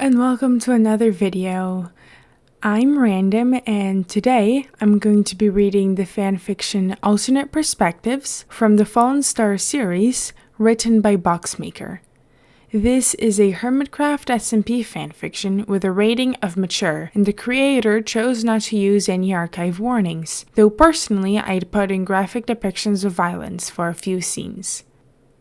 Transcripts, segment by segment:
and welcome to another video. I'm Random, and today I'm going to be reading the fanfiction Alternate Perspectives from the Fallen Star series, written by Boxmaker. This is a Hermitcraft SMP fanfiction with a rating of mature, and the creator chose not to use any archive warnings, though personally I'd put in graphic depictions of violence for a few scenes.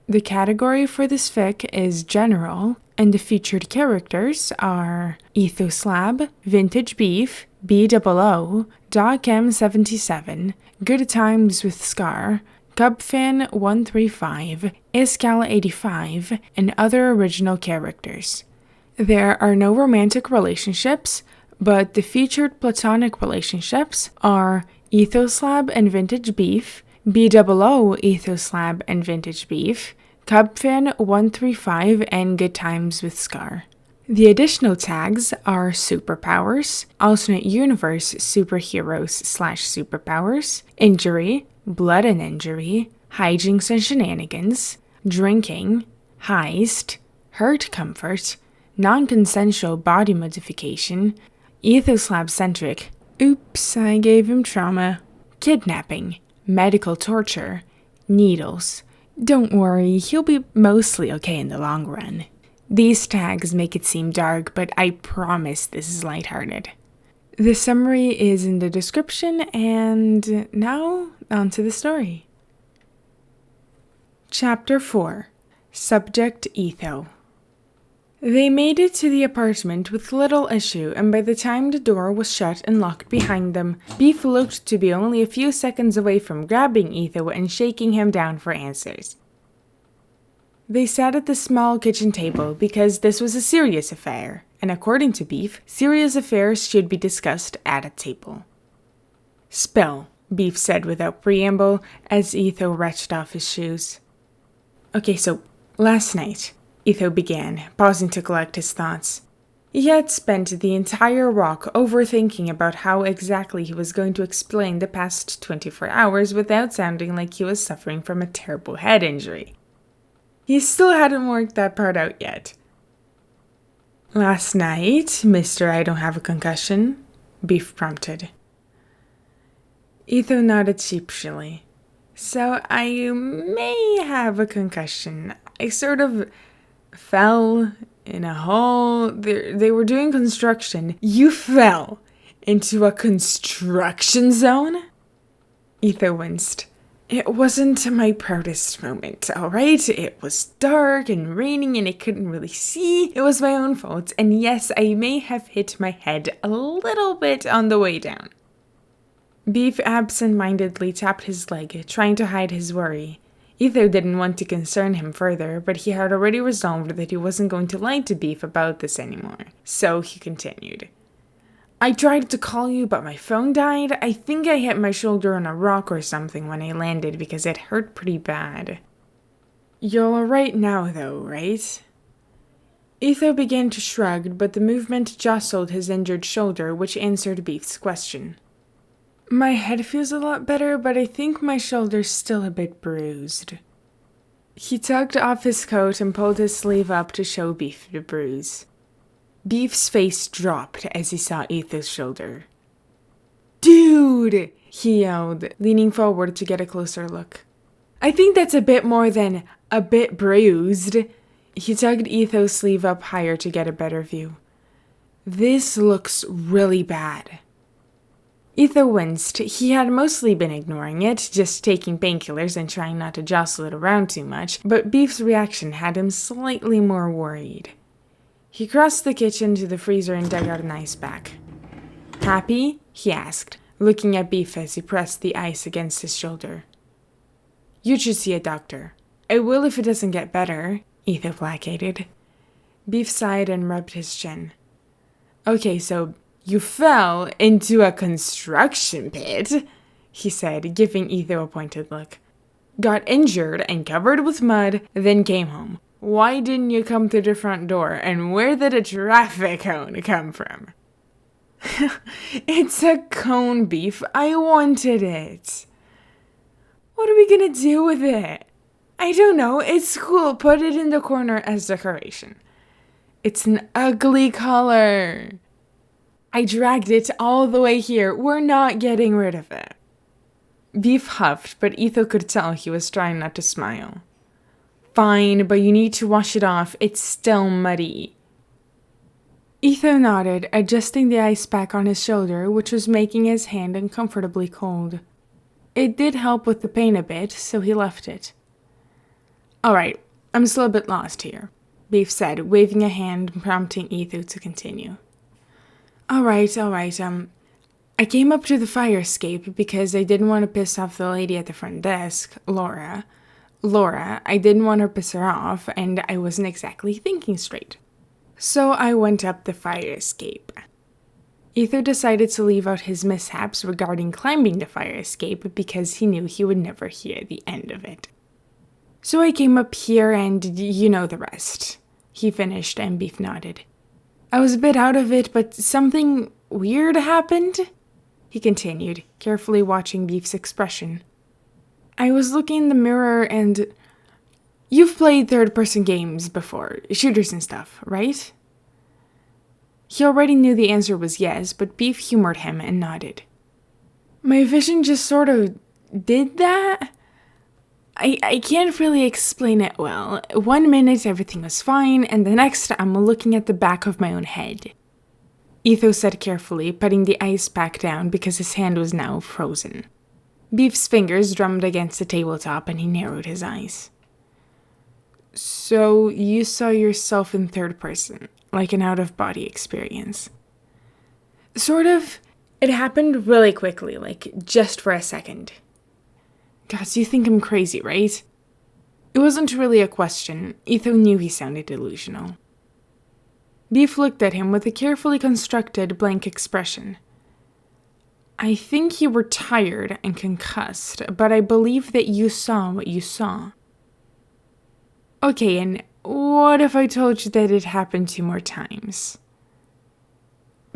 The category for this fic is general, and the featured characters are Etho-Slab, Vintage Beef, BOO, DocM77, Good Times with Scar, Cubfan135, Iscal85, and other original characters. There are no romantic relationships, but the featured platonic relationships are Etho-Slab and Vintage Beef, BOO, Etho-Slab and Vintage Beef, Cubfan135, and Good Times with Scar. The additional tags are superpowers, alternate universe superheroes/superpowers, injury, blood and injury, hijinks and shenanigans, drinking, heist, hurt comfort, non-consensual body modification, Etho-centric, oops, I gave him trauma, kidnapping, medical torture, needles. Don't worry, he'll be mostly okay in the long run. These tags make it seem dark, but I promise this is lighthearted. The summary is in the description, and now on to the story. Chapter 4. Subject Etho. They made it to the apartment with little issue, and by the time the door was shut and locked behind them, Beef looked to be only a few seconds away from grabbing Etho and shaking him down for answers. They sat at the small kitchen table because this was a serious affair, and according to Beef, serious affairs should be discussed at a table. "Spill," Beef said without preamble, as Etho wrenched off his shoes. "Okay, so last night," Etho began, pausing to collect his thoughts. He had spent the entire walk overthinking about how exactly he was going to explain the past 24 hours without sounding like he was suffering from a terrible head injury. He still hadn't worked that part out yet. "Last night, Mr. I don't have a concussion," Beef prompted. Etho nodded sheepishly. "So I may have a concussion. I sort of fell in a hole. They were doing construction." "You fell into a construction zone?" Etho winced. "It wasn't my proudest moment, alright? It was dark and raining and I couldn't really see. It was my own fault, and yes, I may have hit my head a little bit on the way down." Beef absent-mindedly tapped his leg, trying to hide his worry. Etho didn't want to concern him further, but he had already resolved that he wasn't going to lie to Beef about this anymore. So he continued. "I tried to call you, but my phone died. I think I hit my shoulder on a rock or something when I landed because it hurt pretty bad." "You're alright now though, right?" Etho began to shrug, but the movement jostled his injured shoulder, which answered Beef's question. "My head feels a lot better, but I think my shoulder's still a bit bruised." He tugged off his coat and pulled his sleeve up to show Beef the bruise. Beef's face dropped as he saw Etho's shoulder. "Dude!" he yelled, leaning forward to get a closer look. "I think that's a bit more than a bit bruised." He tugged Etho's sleeve up higher to get a better view. "This looks really bad." Etho winced. He had mostly been ignoring it, just taking painkillers and trying not to jostle it around too much, but Beef's reaction had him slightly more worried. He crossed the kitchen to the freezer and dug out an ice pack. "Happy?" he asked, looking at Beef as he pressed the ice against his shoulder. "You should see a doctor." "I will if it doesn't get better," Etho placated. Beef sighed and rubbed his chin. "Okay, so you fell into a construction pit," he said, giving Etho a pointed look. "Got injured and covered with mud, then came home. Why didn't you come through the front door, and where did a traffic cone come from?" "It's a cone, Beef. I wanted it." "What are we gonna do with it?" "I don't know. It's cool. Put it in the corner as decoration." It's an ugly color. I dragged it all the way here. We're not getting rid of it. Beef huffed, but Etho could tell he was trying not to smile. Fine, but you need to wash it off. It's still muddy. Etho nodded, adjusting the ice pack on his shoulder, which was making his hand uncomfortably cold. It did help with the pain a bit, so he left it. Alright, I'm still a bit lost here, Beef said, waving a hand and prompting Etho to continue. Alright, I came up to the fire escape because I didn't want to piss off the lady at the front desk, Laura, I didn't want to piss her off, and I wasn't exactly thinking straight. So I went up the fire escape. Etho decided to leave out his mishaps regarding climbing the fire escape because he knew he would never hear the end of it. So I came up here and you know the rest, he finished, and Beef nodded. I was a bit out of it, but something weird happened, he continued, carefully watching Beef's expression. I was looking in the mirror and... You've played third-person games before, shooters and stuff, right? He already knew the answer was yes, but Beef humored him and nodded. My vision just sort of did that? I can't really explain it well. 1 minute everything was fine, and the next I'm looking at the back of my own head. Etho said carefully, putting the ice pack down because his hand was now frozen. Beef's fingers drummed against the tabletop and he narrowed his eyes. So you saw yourself in third person, like an out-of-body experience? Sort of. It happened really quickly, like just for a second. God, you think I'm crazy, right? It wasn't really a question. Etho knew he sounded delusional. Beef looked at him with a carefully constructed, blank expression. I think you were tired and concussed, but I believe that you saw what you saw. Okay, and what if I told you that it happened 2 more times?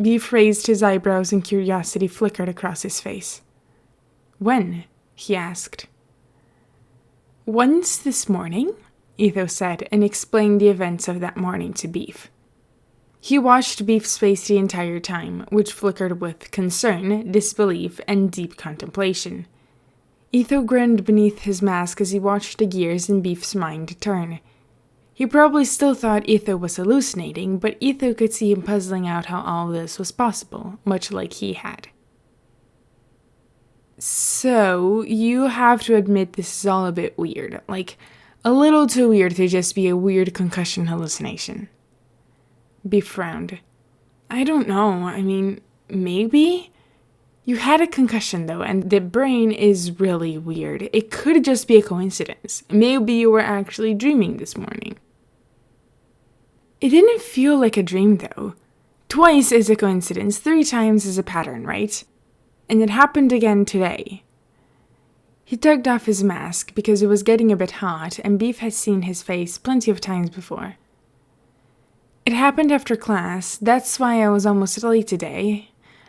Beef raised his eyebrows and curiosity flickered across his face. When? He asked. Once this morning, Etho said, and explained the events of that morning to Beef. He watched Beef's face the entire time, which flickered with concern, disbelief, and deep contemplation. Etho grinned beneath his mask as he watched the gears in Beef's mind turn. He probably still thought Etho was hallucinating, but Etho could see him puzzling out how all this was possible, much like he had. So, you have to admit this is all a bit weird, like a little too weird to just be a weird concussion hallucination. Beef frowned. I don't know, I mean, maybe? You had a concussion though, and the brain is really weird. It could just be a coincidence. Maybe you were actually dreaming this morning. It didn't feel like a dream though. Twice is a coincidence, 3 times is a pattern, right? And it happened again today. He tugged off his mask because it was getting a bit hot, and Beef had seen his face plenty of times before. It happened after class, that's why I was almost late today.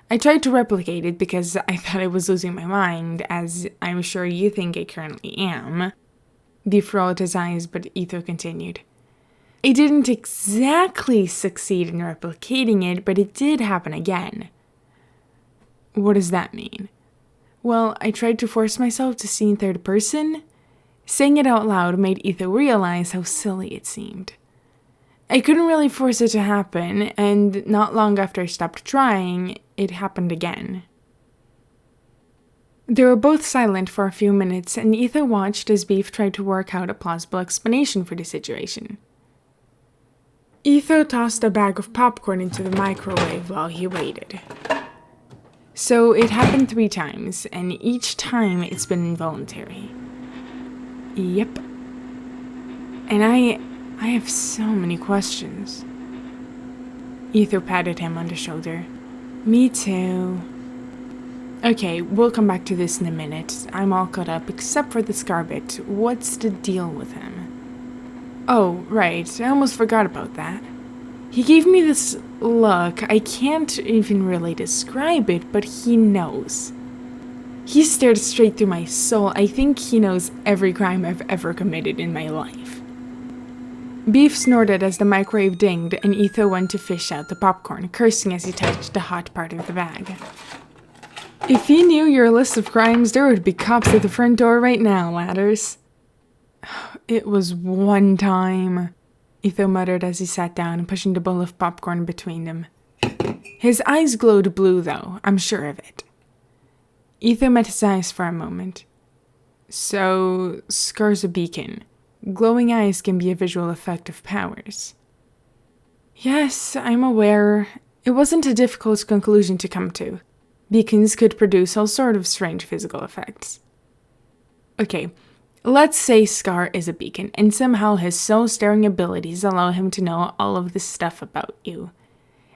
I tried to replicate it because I thought I was losing my mind, as I'm sure you think I currently am. Beef rolled his eyes, but Etho continued. I didn't exactly succeed in replicating it, but it did happen again. What does that mean? Well, I tried to force myself to see in third person. Saying it out loud made Etho realize how silly it seemed. I couldn't really force it to happen, and not long after I stopped trying, it happened again. They were both silent for a few minutes, and Etho watched as Beef tried to work out a plausible explanation for the situation. Etho tossed a bag of popcorn into the microwave while he waited. So it happened 3 times, and each time it's been involuntary. Yep. And I have so many questions. Etho patted him on the shoulder. Me too. Okay, we'll come back to this in a minute. I'm all caught up except for the scar bit. What's the deal with him? Oh, right. I almost forgot about that. He gave me this look. I can't even really describe it, but he knows. He stared straight through my soul. I think he knows every crime I've ever committed in my life. Beef snorted as the microwave dinged, and Etho went to fish out the popcorn, cursing as he touched the hot part of the bag. If he knew your list of crimes, there would be cops at the front door right now, Ladders. It was one time, Etho muttered as he sat down, pushing the bowl of popcorn between them. His eyes glowed blue, though, I'm sure of it. Etho met his eyes for a moment. So, Scar's a beacon. Glowing eyes can be a visual effect of powers. Yes, I'm aware. It wasn't a difficult conclusion to come to. Beacons could produce all sorts of strange physical effects. Okay, let's say Scar is a beacon, and somehow his soul-staring abilities allow him to know all of this stuff about you.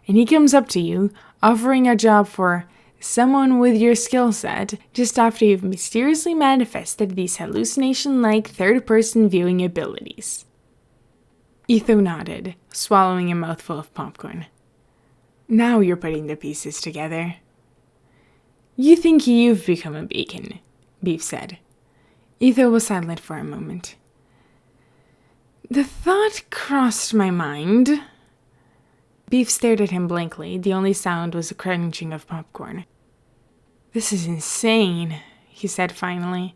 And he comes up to you, offering a job for someone with your skill set, just after you've mysteriously manifested these hallucination-like third-person viewing abilities. Etho nodded, swallowing a mouthful of popcorn. Now you're putting the pieces together. You think you've become a beacon, Beef said. Etho was silent for a moment. The thought crossed my mind. Beef stared at him blankly. The only sound was the crunching of popcorn. This is insane, he said finally.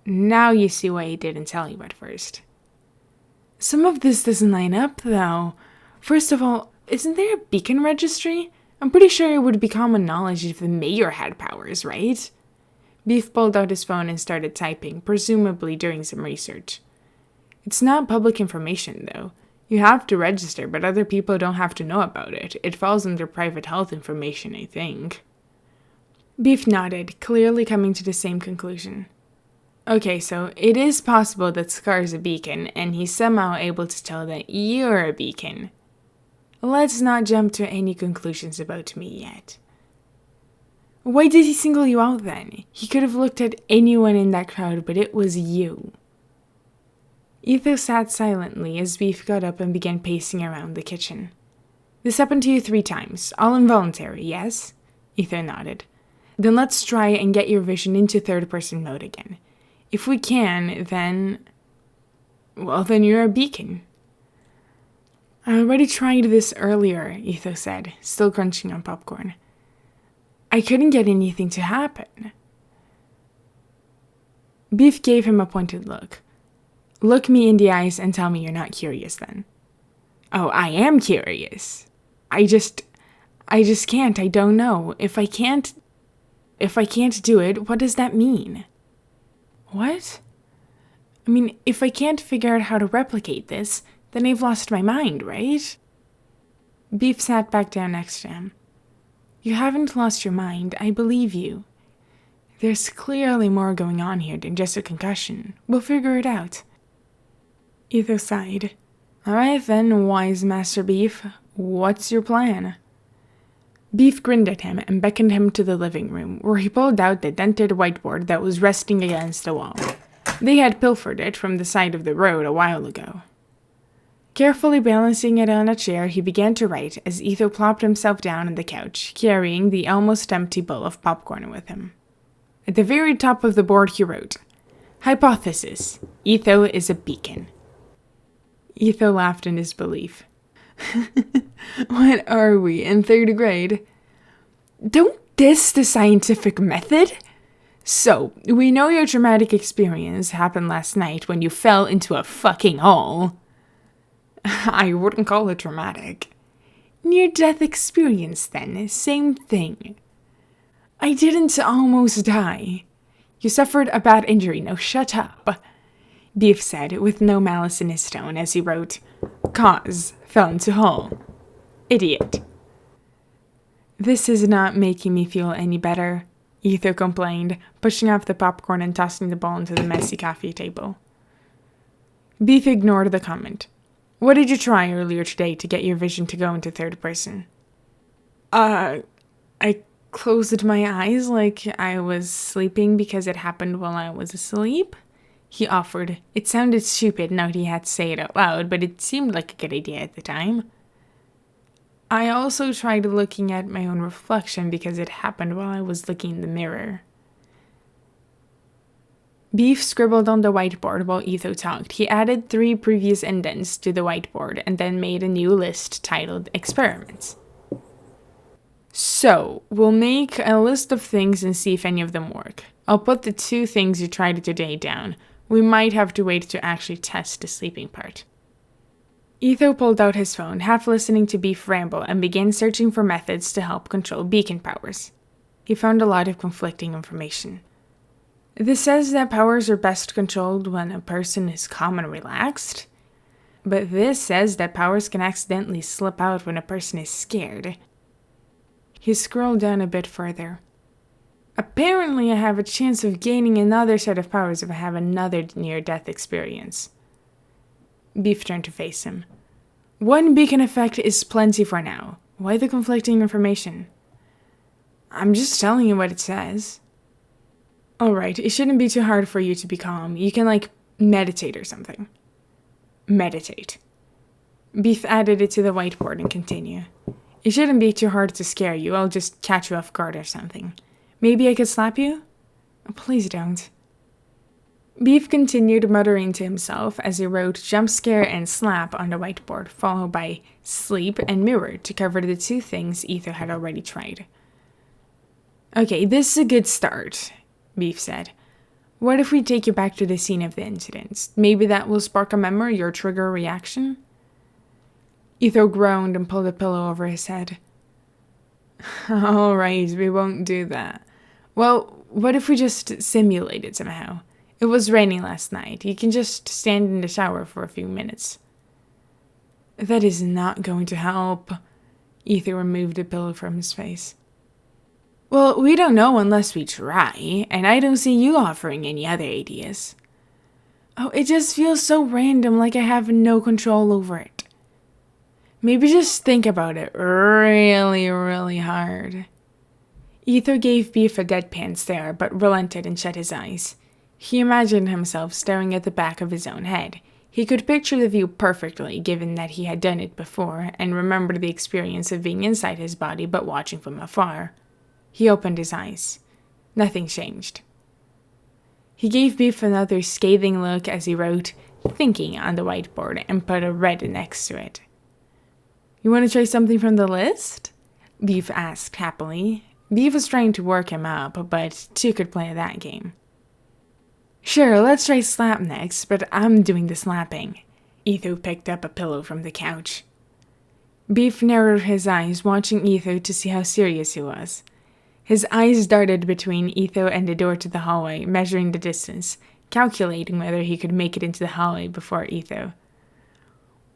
Now you see why he didn't tell you at first. Some of this doesn't line up, though. First of all, isn't there a beacon registry? I'm pretty sure it would be common knowledge if the mayor had powers, right? Beef pulled out his phone and started typing, presumably doing some research. It's not public information, though. You have to register, but other people don't have to know about it. It falls under private health information, I think. Beef nodded, clearly coming to the same conclusion. Okay, so it is possible that Scar's a beacon, and he's somehow able to tell that you're a beacon. Let's not jump to any conclusions about me yet. Why did he single you out then? He could have looked at anyone in that crowd, but it was you. Etho sat silently as Beef got up and began pacing around the kitchen. This happened to you 3 times, all involuntary, yes? Etho nodded. Then let's try and get your vision into third-person mode again. If we can, then... well, then you're a beacon. I already tried this earlier, Etho said, still crunching on popcorn. I couldn't get anything to happen. Beef gave him a pointed look. Look me in the eyes and tell me you're not curious then. Oh, I am curious. I just can't. I don't know. If I can't do it, what does that mean? What? I mean, if I can't figure out how to replicate this, then I've lost my mind, right? Beef sat back down next to him. You haven't lost your mind. I believe you. There's clearly more going on here than just a concussion. We'll figure it out. Etho sighed. Alright then, wise Master Beef. What's your plan? Beef grinned at him and beckoned him to the living room, where he pulled out the dented whiteboard that was resting against the wall. They had pilfered it from the side of the road a while ago. Carefully balancing it on a chair, he began to write as Etho plopped himself down on the couch, carrying the almost empty bowl of popcorn with him. At the very top of the board he wrote, Hypothesis. Etho is a beacon. Etho laughed in disbelief. What are we, in 3rd grade? Don't diss the scientific method. So, we know your traumatic experience happened last night when you fell into a fucking hole. I wouldn't call it traumatic. Near-death experience then, same thing. I didn't almost die. You suffered a bad injury, now shut up. Beef said, with no malice in his tone, as he wrote, Cause, fell into hole. Idiot. This is not making me feel any better, Etho complained, pushing off the popcorn and tossing the bowl into the messy coffee table. Beef ignored the comment. What did you try earlier today to get your vision to go into 3rd person? I closed my eyes like I was sleeping because it happened while I was asleep, he offered. It sounded stupid now he had to say it out loud, but it seemed like a good idea at the time. I also tried looking at my own reflection because it happened while I was looking in the mirror. Beef scribbled on the whiteboard while Etho talked. He added 3 previous indents to the whiteboard and then made a new list titled Experiments. So, we'll make a list of things and see if any of them work. I'll put the 2 things you tried today down. We might have to wait to actually test the sleeping part. Etho pulled out his phone, half listening to Beef ramble, and began searching for methods to help control beacon powers. He found a lot of conflicting information. This says that powers are best controlled when a person is calm and relaxed, but this says that powers can accidentally slip out when a person is scared. He scrolled down a bit further. Apparently I have a chance of gaining another set of powers if I have another near-death experience. Beef turned to face him. 1 beacon effect is plenty for now. Why the conflicting information? I'm just telling you what it says. Alright, it shouldn't be too hard for you to be calm. You can, meditate or something. Meditate. Beef added it to the whiteboard and continued. It shouldn't be too hard to scare you. I'll just catch you off guard or something. Maybe I could slap you? Oh, please don't. Beef continued muttering to himself as he wrote jump scare and slap on the whiteboard, followed by sleep and mirror to cover the 2 things Etho had already tried. Okay, this is a good start, Beef said. What if we take you back to the scene of the incident? Maybe that will spark a memory or trigger a reaction? Etho groaned and pulled a pillow over his head. Alright, we won't do that. Well, what if we just simulate it somehow? It was raining last night. You can just stand in the shower for a few minutes. That is not going to help. Etho removed the pillow from his face. Well, we don't know unless we try, and I don't see you offering any other ideas. Oh, it just feels so random, like I have no control over it. Maybe just think about it really, really hard. Etho gave Beef a deadpan stare, but relented and shut his eyes. He imagined himself staring at the back of his own head. He could picture the view perfectly, given that he had done it before, and remembered the experience of being inside his body but watching from afar. He opened his eyes. Nothing changed. He gave Beef another scathing look as he wrote, thinking on the whiteboard and put a red next to it. You want to try something from the list? Beef asked happily. Beef was trying to work him up, but 2 could play that game. Sure, let's try slap next, but I'm doing the slapping. Etho picked up a pillow from the couch. Beef narrowed his eyes, watching Etho to see how serious he was. His eyes darted between Etho and the door to the hallway, measuring the distance, calculating whether he could make it into the hallway before Etho.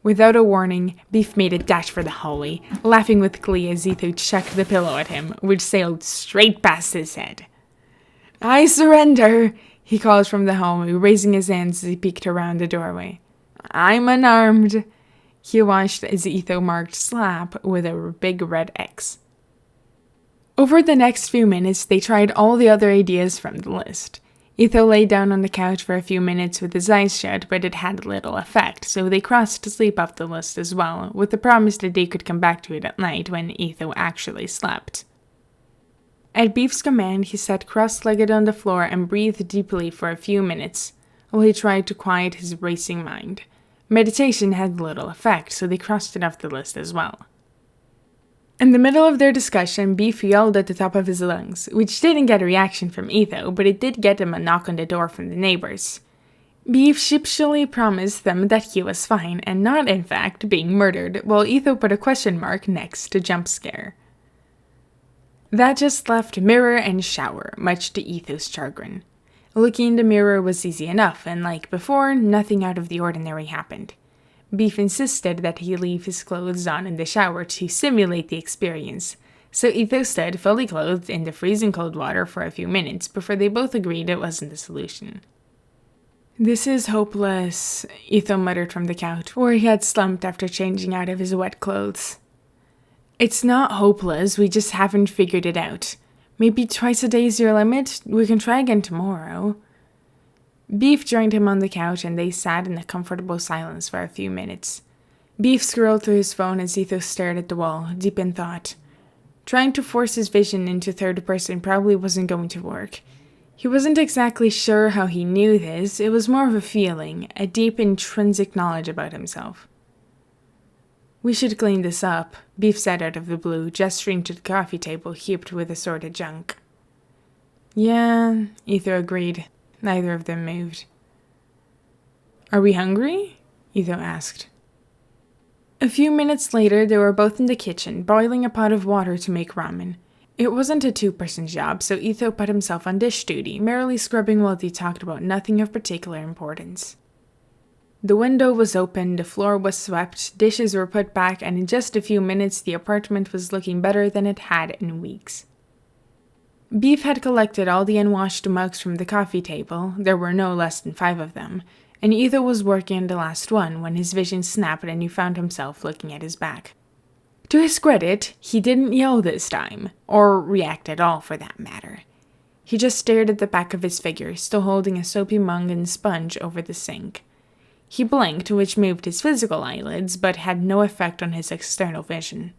Without a warning, Beef made a dash for the hallway, laughing with glee as Etho chucked the pillow at him, which sailed straight past his head. I surrender, he called from the hallway, raising his hands as he peeked around the doorway. I'm unarmed. He watched as Etho marked slap with a big red X. Over the next few minutes, they tried all the other ideas from the list. Etho lay down on the couch for a few minutes with his eyes shut, but it had little effect, so they crossed to sleep off the list as well, with the promise that they could come back to it at night when Etho actually slept. At Beef's command, he sat cross-legged on the floor and breathed deeply for a few minutes, while he tried to quiet his racing mind. Meditation had little effect, so they crossed it off the list as well. In the middle of their discussion, Beef yelled at the top of his lungs, which didn't get a reaction from Etho, but it did get him a knock on the door from the neighbors. Beef sheepishly promised them that he was fine and not, in fact, being murdered, while Etho put a question mark next to jump scare. That just left mirror and shower, much to Etho's chagrin. Looking in the mirror was easy enough, and like before, nothing out of the ordinary happened. Beef insisted that he leave his clothes on in the shower to simulate the experience, so Etho stood fully clothed in the freezing cold water for a few minutes before they both agreed it wasn't the solution. This is hopeless, Etho muttered from the couch, where he had slumped after changing out of his wet clothes. It's not hopeless, we just haven't figured it out. Maybe twice a day is your limit? We can try again tomorrow. Beef joined him on the couch and they sat in a comfortable silence for a few minutes. Beef scrolled through his phone as Etho stared at the wall, deep in thought. Trying to force his vision into third person probably wasn't going to work. He wasn't exactly sure how he knew this, it was more of a feeling, a deep intrinsic knowledge about himself. "We should clean this up," Beef said out of the blue, gesturing to the coffee table heaped with assorted junk. "Yeah," Etho agreed. Neither of them moved. "Are we hungry?" Etho asked. A few minutes later, they were both in the kitchen, boiling a pot of water to make ramen. It wasn't a two-person job, so Etho put himself on dish duty, merely scrubbing while they talked about nothing of particular importance. The window was open, the floor was swept, dishes were put back, and in just a few minutes the apartment was looking better than it had in weeks. Beef had collected all the unwashed mugs from the coffee table, there were no less than 5 of them, and Etho was working on the last one when his vision snapped and he found himself looking at his back. To his credit, he didn't yell this time, or react at all for that matter. He just stared at the back of his figure, still holding a soapy mug and sponge over the sink. He blinked, which moved his physical eyelids, but had no effect on his external vision.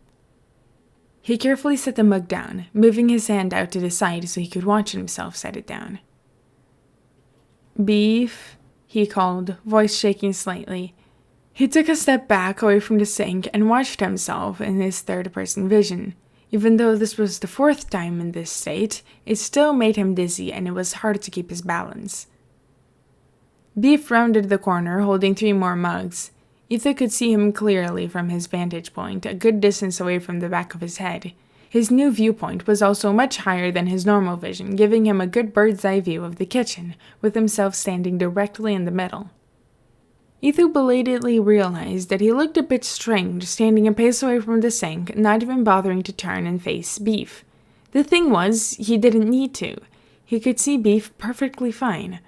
He carefully set the mug down, moving his hand out to the side so he could watch himself set it down. "Beef," he called, voice shaking slightly. He took a step back away from the sink and watched himself in his third-person vision. Even though this was the 4th time in this state, it still made him dizzy and it was hard to keep his balance. Beef rounded the corner, holding 3 more mugs. Etho could see him clearly from his vantage point, a good distance away from the back of his head. His new viewpoint was also much higher than his normal vision, giving him a good bird's-eye view of the kitchen, with himself standing directly in the middle. Etho belatedly realized that he looked a bit strange, standing a pace away from the sink, not even bothering to turn and face Beef. The thing was, he didn't need to. He could see Beef perfectly fine.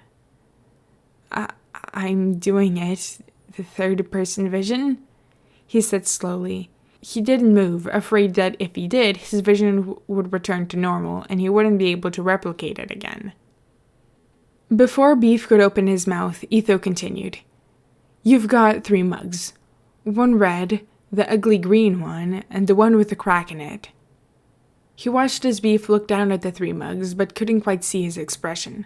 I'm doing it, the third-person vision," he said slowly. He didn't move, afraid that if he did, his vision would return to normal and he wouldn't be able to replicate it again. Before Beef could open his mouth, Etho continued. "You've got 3 mugs. 1 red, the ugly green one, and the one with the crack in it." He watched as Beef looked down at the 3 mugs, but couldn't quite see his expression.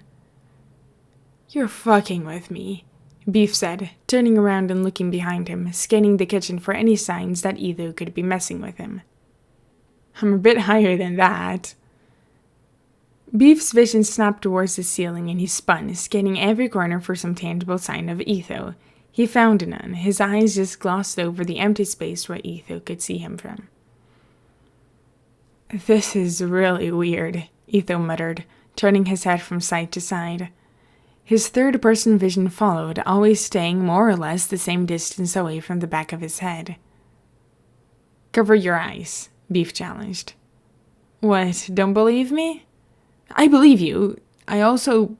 "You're fucking with me," Beef said, turning around and looking behind him, scanning the kitchen for any signs that Etho could be messing with him. "I'm a bit higher than that." Beef's vision snapped towards the ceiling and he spun, scanning every corner for some tangible sign of Etho. He found none. His eyes just glossed over the empty space where Etho could see him from. "This is really weird," Etho muttered, turning his head from side to side. His third-person vision followed, always staying more or less the same distance away from the back of his head. "Cover your eyes," Beef challenged. "What, don't believe me?" "I believe you. I also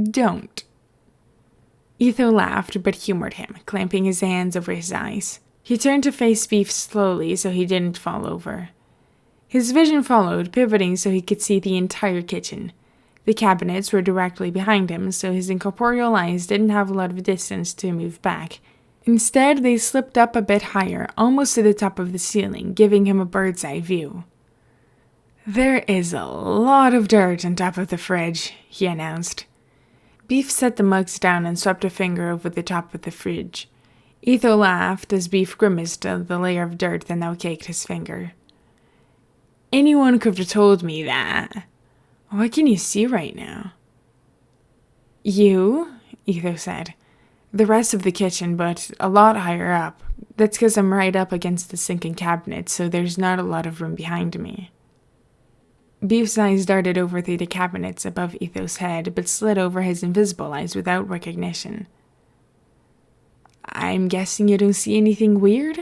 don't." Etho laughed, but humored him, clamping his hands over his eyes. He turned to face Beef slowly so he didn't fall over. His vision followed, pivoting so he could see the entire kitchen. The cabinets were directly behind him, so his incorporeal eyes didn't have a lot of distance to move back. Instead, they slipped up a bit higher, almost to the top of the ceiling, giving him a bird's-eye view. "There is a lot of dirt on top of the fridge," he announced. Beef set the mugs down and swept a finger over the top of the fridge. Etho laughed as Beef grimaced at the layer of dirt that now caked his finger. "Anyone could have told me that. What can you see right now?" "You," Etho said. "The rest of the kitchen, but a lot higher up. That's because I'm right up against the sink and cabinet, so there's not a lot of room behind me." Beef's eyes darted over through the cabinets above Etho's head, but slid over his invisible eyes without recognition. "I'm guessing you don't see anything weird?"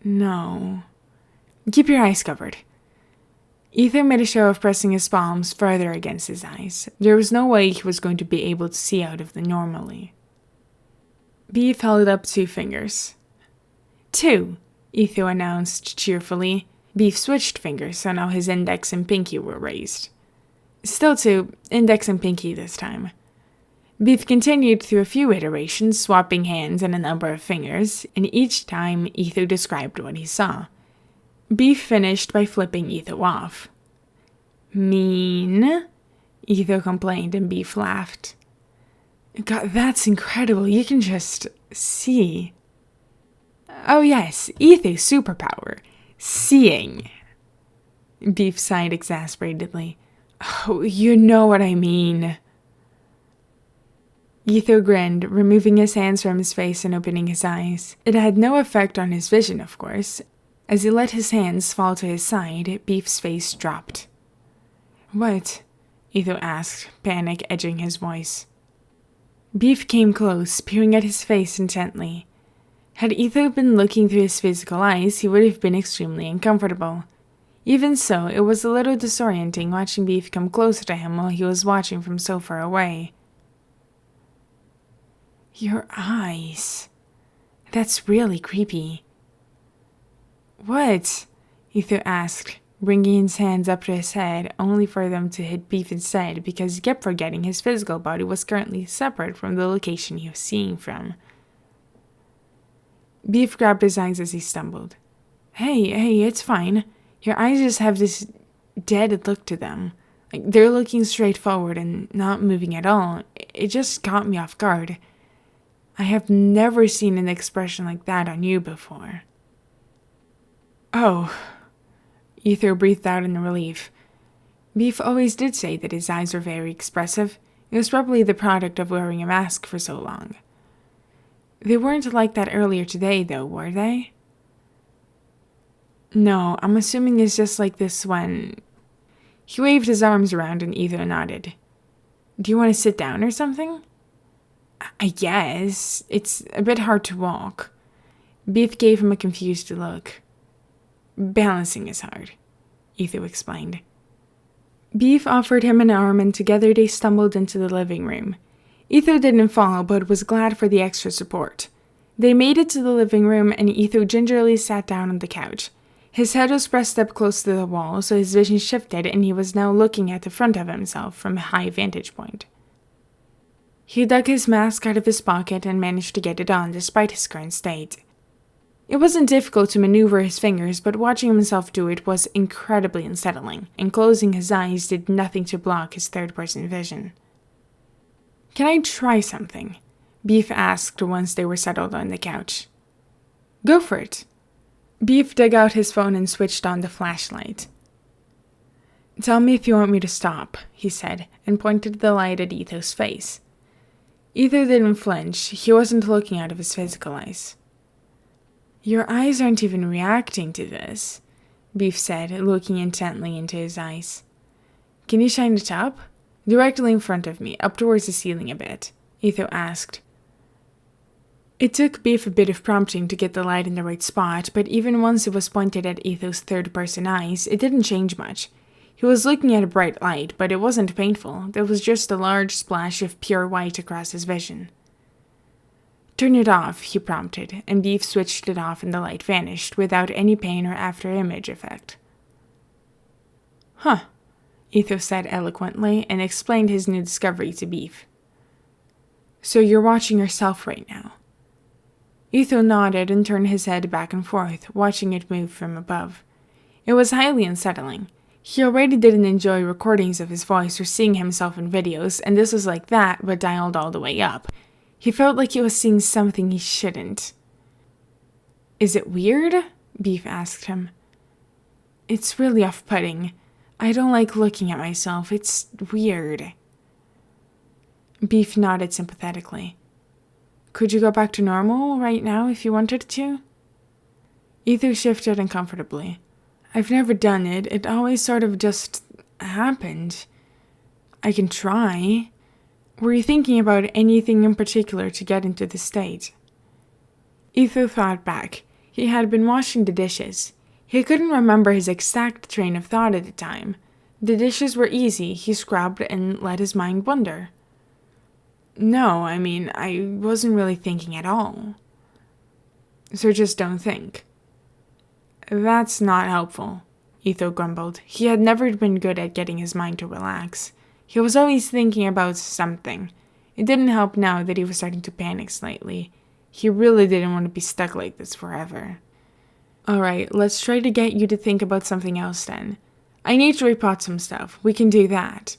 "No." "Keep your eyes covered." Etho made a show of pressing his palms further against his eyes. There was no way he was going to be able to see out of them normally. Beef held up 2 fingers. 2, Etho announced cheerfully. Beef switched fingers, so now his index and pinky were raised. Still 2, index and pinky this time. Beef continued through a few iterations, swapping hands and a number of fingers, and each time Etho described what he saw. Beef finished by flipping Etho off. "Mean?" Etho complained, and Beef laughed. God, that's incredible. You can just see. Oh yes, Etho's superpower. Seeing. Beef sighed exasperatedly. Oh, you know what I mean. Etho grinned, removing his hands from his face and opening his eyes. It had no effect on his vision, of course. As he let his hands fall to his side, Beef's face dropped. What? Etho asked, panic edging his voice. Beef came close, peering at his face intently. Had Etho been looking through his physical eyes, he would have been extremely uncomfortable. Even so, it was a little disorienting watching Beef come closer to him while he was watching from so far away. Your eyes. That's really creepy. What? Etho asked, bringing his hands up to his head, only for them to hit Beef instead because he kept forgetting his physical body was currently separate from the location he was seeing from. Beef grabbed his eyes as he stumbled. Hey, it's fine. Your eyes just have this dead look to them. Like they're looking straight forward and not moving at all. It just caught me off guard. I have never seen an expression like that on you before. Oh. Etho breathed out in relief. Beef always did say that his eyes were very expressive. It was probably the product of wearing a mask for so long. They weren't like that earlier today, though, were they? No, I'm assuming it's just like this when... He waved his arms around and Etho nodded. Do you want to sit down or something? I guess. It's a bit hard to walk. Beef gave him a confused look. Balancing is hard, Etho explained. Beef offered him an arm and together they stumbled into the living room. Etho didn't fall but was glad for the extra support. They made it to the living room and Etho gingerly sat down on the couch. His head was pressed up close to the wall, so his vision shifted and he was now looking at the front of himself from a high vantage point. He dug his mask out of his pocket and managed to get it on despite his current state. It wasn't difficult to maneuver his fingers, but watching himself do it was incredibly unsettling, and closing his eyes did nothing to block his third-person vision. Can I try something? Beef asked once they were settled on the couch. Go for it. Beef dug out his phone and switched on the flashlight. Tell me if you want me to stop, he said, and pointed the light at Etho's face. Etho didn't flinch. He wasn't looking out of his physical eyes. Your eyes aren't even reacting to this, Beef said, looking intently into his eyes. Can you shine it up? Directly in front of me, up towards the ceiling a bit, Etho asked. It took Beef a bit of prompting to get the light in the right spot, but even once it was pointed at Etho's third-person eyes, it didn't change much. He was looking at a bright light, but it wasn't painful. There was just a large splash of pure white across his vision. Turn it off, he prompted, and Beef switched it off and the light vanished, without any pain or after-image effect. Huh, Etho said eloquently, and explained his new discovery to Beef. So you're watching yourself right now. Etho nodded and turned his head back and forth, watching it move from above. It was highly unsettling. He already didn't enjoy recordings of his voice or seeing himself in videos, and this was like that, but dialed all the way up. He felt like he was seeing something he shouldn't. Is it weird? Beef asked him. It's really off-putting. I don't like looking at myself. It's weird. Beef nodded sympathetically. Could you go back to normal right now if you wanted to? Etho shifted uncomfortably. I've never done it. It always sort of just happened. I can try. Were you thinking about anything in particular to get into the state? Etho thought back. He had been washing the dishes. He couldn't remember his exact train of thought at the time. The dishes were easy. He scrubbed and let his mind wander. No, I wasn't really thinking at all. So just don't think. That's not helpful, Etho grumbled. He had never been good at getting his mind to relax. He was always thinking about something. It didn't help now that he was starting to panic slightly. He really didn't want to be stuck like this forever. Alright, let's try to get you to think about something else then. I need to repot some stuff. We can do that.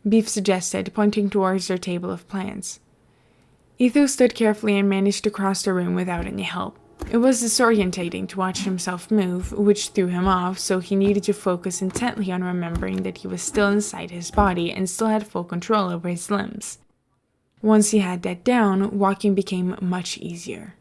Beef suggested, pointing towards their table of plants. Etho stood carefully and managed to cross the room without any help. It was disorientating to watch himself move, which threw him off, so he needed to focus intently on remembering that he was still inside his body and still had full control over his limbs. Once he had that down, walking became much easier.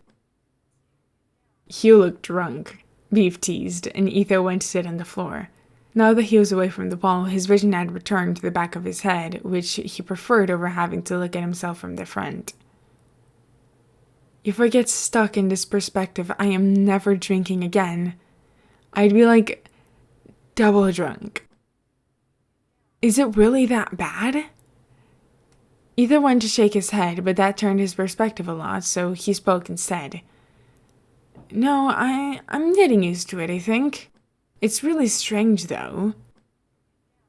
"You look drunk," Beef teased, and Etho went to sit on the floor. Now that he was away from the wall, his vision had returned to the back of his head, which he preferred over having to look at himself from the front. "If I get stuck in this perspective, I am never drinking again. I'd be like double drunk." "Is it really that bad?" Etho went to shake his head, but that turned his perspective a lot, so he spoke instead. "No, I'm getting used to it, I think. It's really strange, though."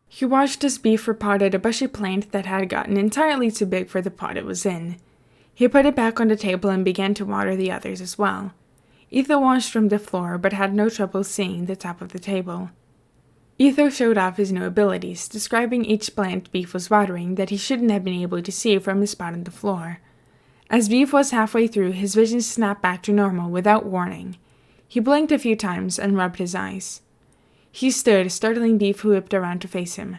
He watched as Beef repotted a bushy plant that had gotten entirely too big for the pot it was in. He put it back on the table and began to water the others as well. Etho watched from the floor, but had no trouble seeing the top of the table. Etho showed off his new abilities, describing each plant Beef was watering that he shouldn't have been able to see from his spot on the floor. As Beef was halfway through, his vision snapped back to normal without warning. He blinked a few times and rubbed his eyes. He stood, startling Beef, who whipped around to face him.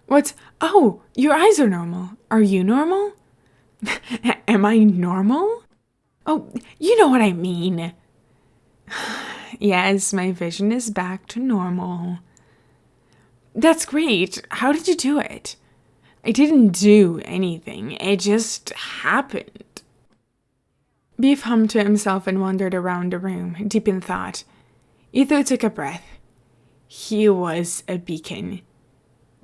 "What? Oh, your eyes are normal. Are you normal?" "Am I normal?" "Oh, you know what I mean." "Yes, my vision is back to normal." "That's great. How did you do it?" "I didn't do anything. It just happened." Beef hummed to himself and wandered around the room, deep in thought. Etho took a breath. He was a beacon.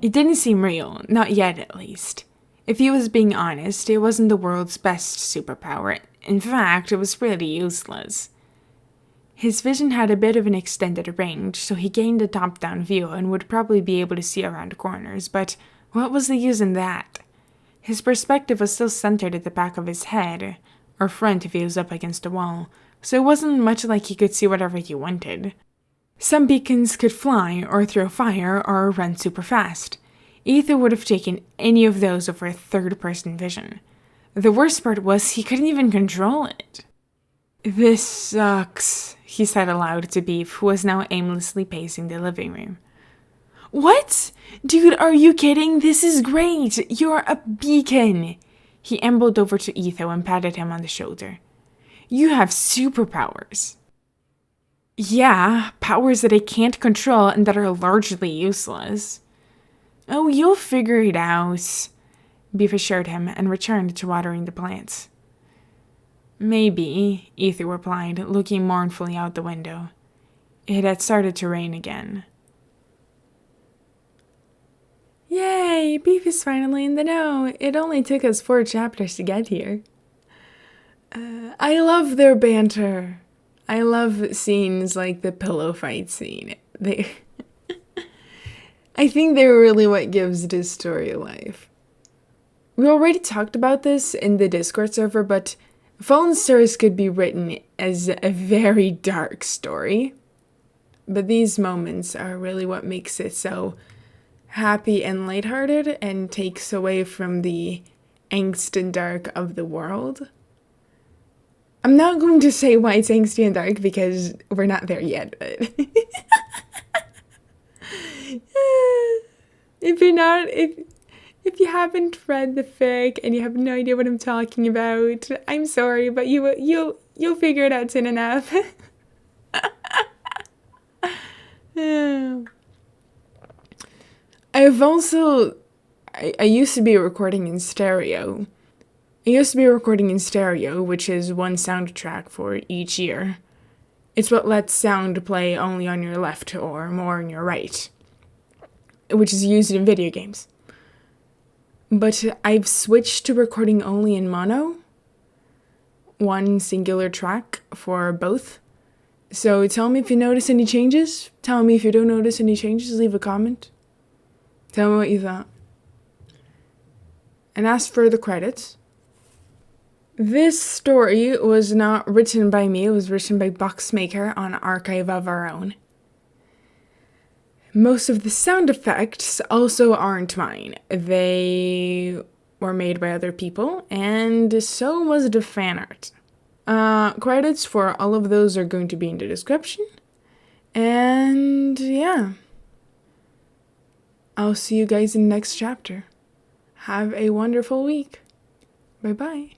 It didn't seem real, not yet at least. If he was being honest, it wasn't the world's best superpower. In fact, it was pretty useless. His vision had a bit of an extended range, so he gained a top-down view and would probably be able to see around corners, but what was the use in that? His perspective was still centered at the back of his head, or front if he was up against a wall, so it wasn't much like he could see whatever he wanted. Some beacons could fly, or throw fire, or run super fast. Etho would have taken any of those over a third-person vision. The worst part was he couldn't even control it. "This sucks," he said aloud to Beef, who was now aimlessly pacing the living room. "What? Dude, are you kidding? This is great! You're a beacon!" He ambled over to Etho and patted him on the shoulder. "You have superpowers." "Yeah, powers that I can't control and that are largely useless." "Oh, you'll figure it out," Beef assured him and returned to watering the plants. "Maybe," Etho replied, looking mournfully out the window. It had started to rain again. Yay! Beef is finally in the know. It only took us 4 chapters to get here. I love their banter. I love scenes like the pillow fight scene. I think they're really what gives this story life. We already talked about this in the Discord server, but Fallen Stars could be written as a very dark story. But these moments are really what makes it so happy and lighthearted and takes away from the angst and dark of the world. I'm not going to say why it's angsty and dark because we're not there yet, but if you haven't read the fic and you have no idea what I'm talking about, I'm sorry, but you'll figure it out soon enough. I used to be recording in stereo. Which is one soundtrack for each year. It's what lets sound play only on your left or more on your right, which is used in video games. But I've switched to recording only in mono, one singular track for both. So tell me if you notice any changes. Tell me if you don't notice any changes, leave a comment. Tell me what you thought. And as for the credits, this story was not written by me, it was written by Boxmaker on Archive of Our Own. Most of the sound effects also aren't mine. They were made by other people, and so was the fan art. Credits for all of those are going to be in the description. And yeah, I'll see you guys in the next chapter. Have a wonderful week. Bye-bye.